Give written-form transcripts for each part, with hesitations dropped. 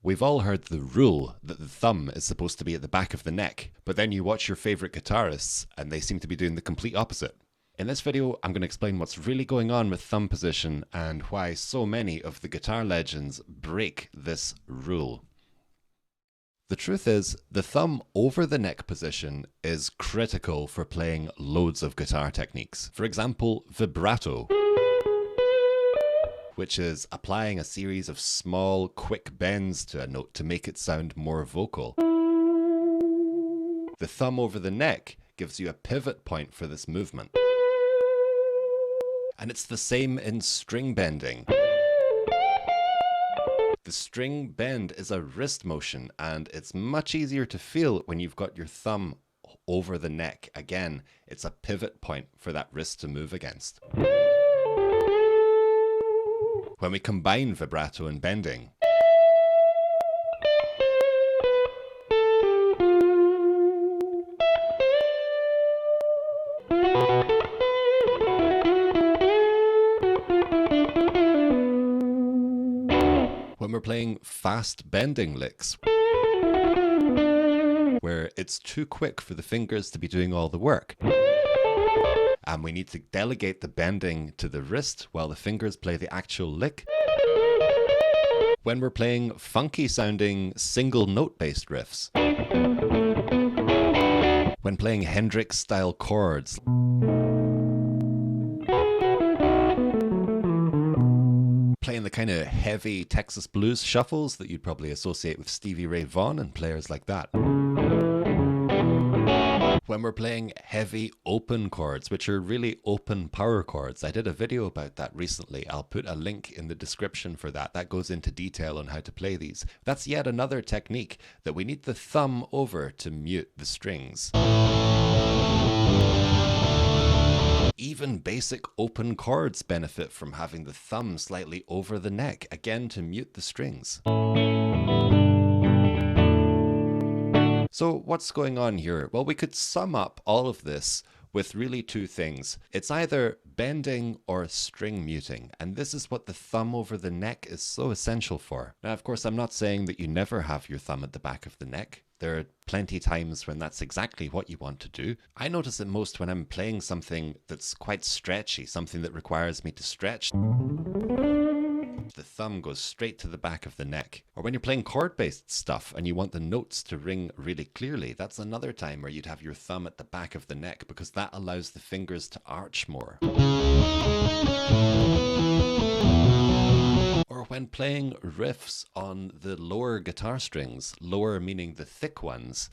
We've all heard the rule that the thumb is supposed to be at the back of the neck, but then you watch your favourite guitarists and they seem to be doing the complete opposite. In this video, I'm going to explain what's really going on with thumb position and why so many of the guitar legends break this rule. The truth is, the thumb over the neck position is critical for playing loads of guitar techniques. For example, vibrato, which is applying a series of small, quick bends to a note to make it sound more vocal. The thumb over the neck gives you a pivot point for this movement. And it's the same in string bending. The string bend is a wrist motion, and it's much easier to feel when you've got your thumb over the neck. Again, it's a pivot point for that wrist to move against. When we combine vibrato and bending, when we're playing fast bending licks, where it's too quick for the fingers to be doing all the work, and we need to delegate the bending to the wrist while the fingers play the actual lick. When we're playing funky sounding single note based riffs, when playing Hendrix style chords, playing the kind of heavy Texas blues shuffles that you'd probably associate with Stevie Ray Vaughan and players like that. When we're playing heavy open chords, which are really open power chords. I did a video about that recently. I'll put a link in the description for that. That goes into detail on how to play these. That's yet another technique that we need the thumb over to mute the strings. Even basic open chords benefit from having the thumb slightly over the neck, again to mute the strings. So what's going on here? Well, we could sum up all of this with really two things. It's either bending or string muting, and this is what the thumb over the neck is so essential for. Now, of course, I'm not saying that you never have your thumb at the back of the neck. There are plenty times when that's exactly what you want to do. I notice it most when I'm playing something that's quite stretchy, something that requires me to stretch. The thumb goes straight to the back of the neck. Or when you're playing chord-based stuff and you want the notes to ring really clearly, that's another time where you'd have your thumb at the back of the neck because that allows the fingers to arch more. Or when playing riffs on the lower guitar strings, lower meaning the thick ones,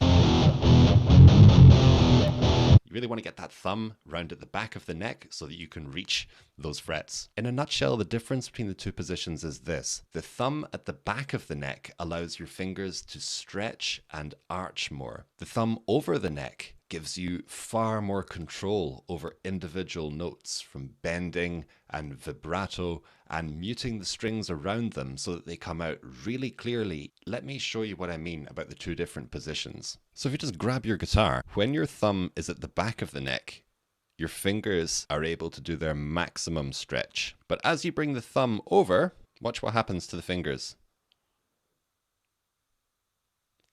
you really want to get that thumb round at the back of the neck so that you can reach those frets. In a nutshell, the difference between the two positions is this. The thumb at the back of the neck allows your fingers to stretch and arch more. The thumb over the neck gives you far more control over individual notes, from bending and vibrato and muting the strings around them so that they come out really clearly. Let me show you what I mean about the two different positions. So if you just grab your guitar, when your thumb is at the back of the neck, your fingers are able to do their maximum stretch. But as you bring the thumb over, watch what happens to the fingers.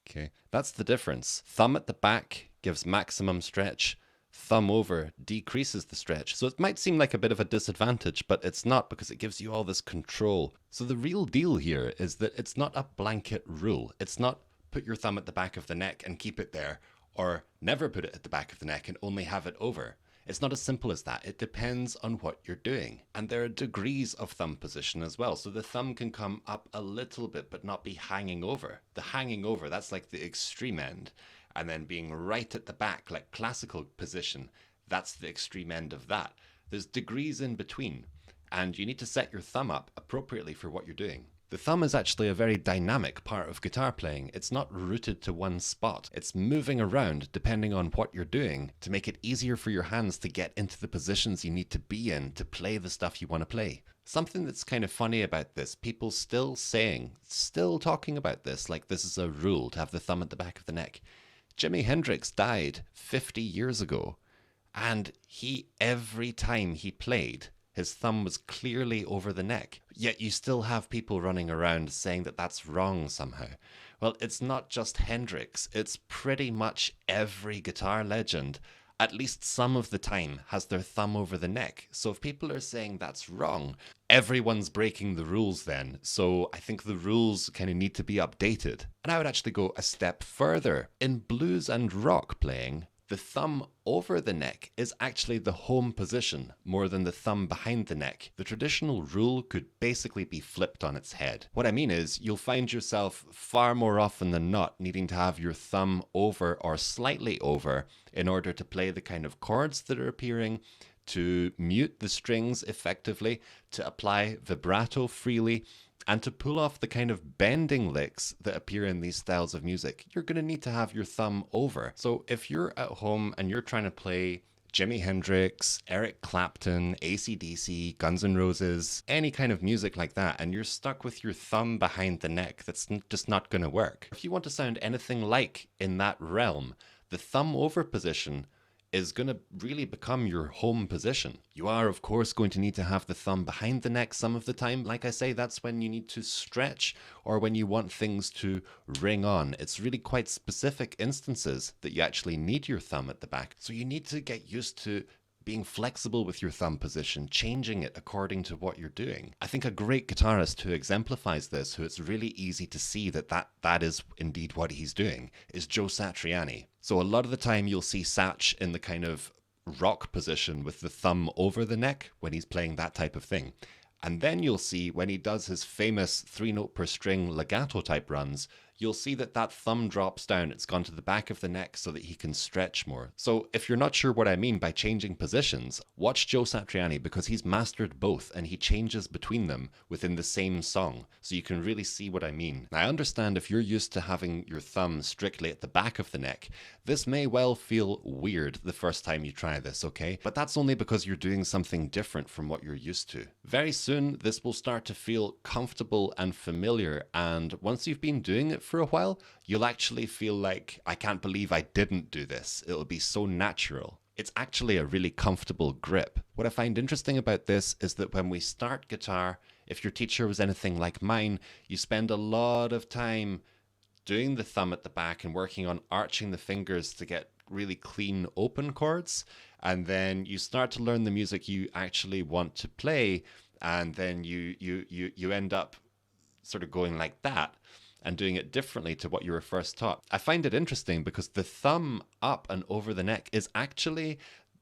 Okay, that's the difference. Thumb at the back gives maximum stretch. Thumb over decreases the stretch. So it might seem like a bit of a disadvantage, but it's not, because it gives you all this control. So the real deal here is that it's not a blanket rule. It's not put your thumb at the back of the neck and keep it there, or never put it at the back of the neck and only have it over. It's not as simple as that. It depends on what you're doing. And there are degrees of thumb position as well. So the thumb can come up a little bit, but not be hanging over. The hanging over, that's like the extreme end. And then being right at the back, like classical position, that's the extreme end of that. There's degrees in between, and you need to set your thumb up appropriately for what you're doing. The thumb is actually a very dynamic part of guitar playing. It's not rooted to one spot. It's moving around depending on what you're doing to make it easier for your hands to get into the positions you need to be in to play the stuff you want to play. Something that's kind of funny about this, people still talking about this like this is a rule to have the thumb at the back of the neck. Jimi Hendrix died 50 years ago, and every time he played, His thumb was clearly over the neck. Yet you still have people running around saying that that's wrong somehow. Well, it's not just Hendrix, it's pretty much every guitar legend, at least some of the time, has their thumb over the neck. So if people are saying that's wrong, everyone's breaking the rules then. So I think the rules kind of need to be updated. And I would actually go a step further. In blues and rock playing, the thumb over the neck is actually the home position more than the thumb behind the neck. The traditional rule could basically be flipped on its head. What I mean is, you'll find yourself far more often than not needing to have your thumb over or slightly over in order to play the kind of chords that are appearing, to mute the strings effectively, to apply vibrato freely, and to pull off the kind of bending licks that appear in these styles of music. You're going to need to have your thumb over. So if you're at home and you're trying to play Jimi Hendrix, Eric Clapton, AC/DC, Guns N' Roses, any kind of music like that, and you're stuck with your thumb behind the neck, that's just not going to work. If you want to sound anything like in that realm, the thumb over position is going to really become your home position. You are, of course, going to need to have the thumb behind the neck some of the time. Like I say, that's when you need to stretch or when you want things to ring on. It's really quite specific instances that you actually need your thumb at the back. So you need to get used to being flexible with your thumb position, changing it according to what you're doing. I think a great guitarist who exemplifies this, who it's really easy to see that is indeed what he's doing, is Joe Satriani. So a lot of the time you'll see Satch in the kind of rock position with the thumb over the neck when he's playing that type of thing. And then you'll see when he does his famous 3-note per string legato type runs, you'll see that thumb drops down. It's gone to the back of the neck so that he can stretch more. So if you're not sure what I mean by changing positions, watch Joe Satriani, because he's mastered both and he changes between them within the same song. So you can really see what I mean. Now, I understand if you're used to having your thumb strictly at the back of the neck, this may well feel weird the first time you try this, okay? But that's only because you're doing something different from what you're used to. Very soon, this will start to feel comfortable and familiar, and once you've been doing it for a while, you'll actually feel like, I can't believe I didn't do this. It'll be so natural. It's actually a really comfortable grip. What I find interesting about this is that when we start guitar, if your teacher was anything like mine, you spend a lot of time doing the thumb at the back and working on arching the fingers to get really clean open chords, and then you start to learn the music you actually want to play, and then you end up sort of going like that and doing it differently to what you were first taught. I find it interesting because the thumb up and over the neck is actually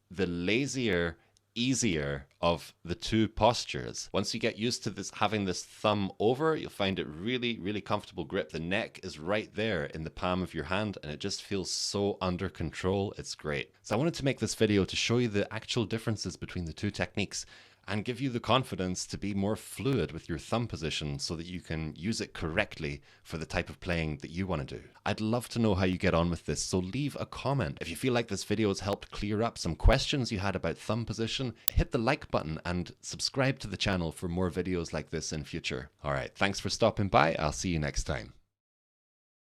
the lazier, easier of the two postures. Once you get used to this, having this thumb over, you'll find it really, really comfortable grip. The neck is right there in the palm of your hand and it just feels so under control. It's great. So I wanted to make this video to show you the actual differences between the two techniques and give you the confidence to be more fluid with your thumb position so that you can use it correctly for the type of playing that you want to do. I'd love to know how you get on with this, so leave a comment. If you feel like this video has helped clear up some questions you had about thumb position, hit the like button and subscribe to the channel for more videos like this in future. Alright, thanks for stopping by. I'll see you next time.